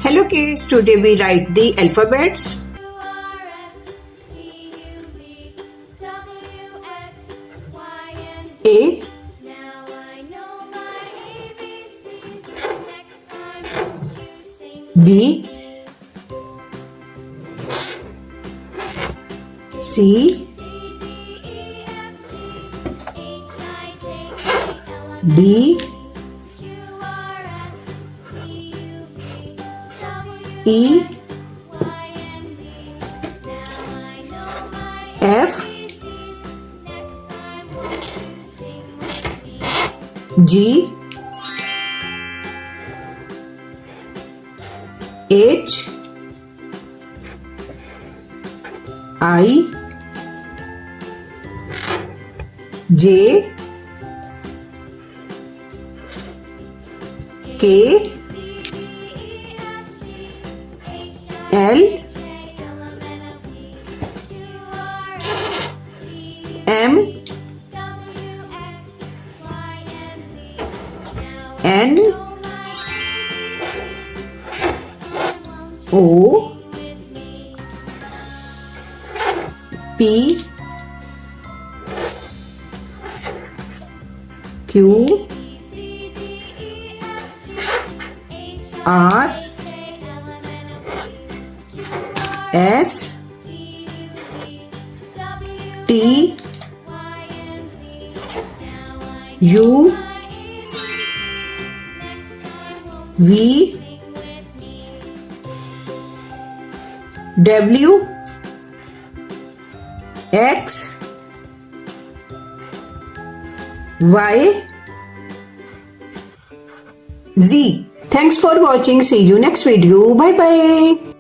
Hello kids, today we write the alphabets. A, B, C, D, E, F, G, H, I, J, K, L, M, N, O, P, Q, R, S, T, U, V, W, X, Y, Z. Thanks for watching. See you next video. Bye bye.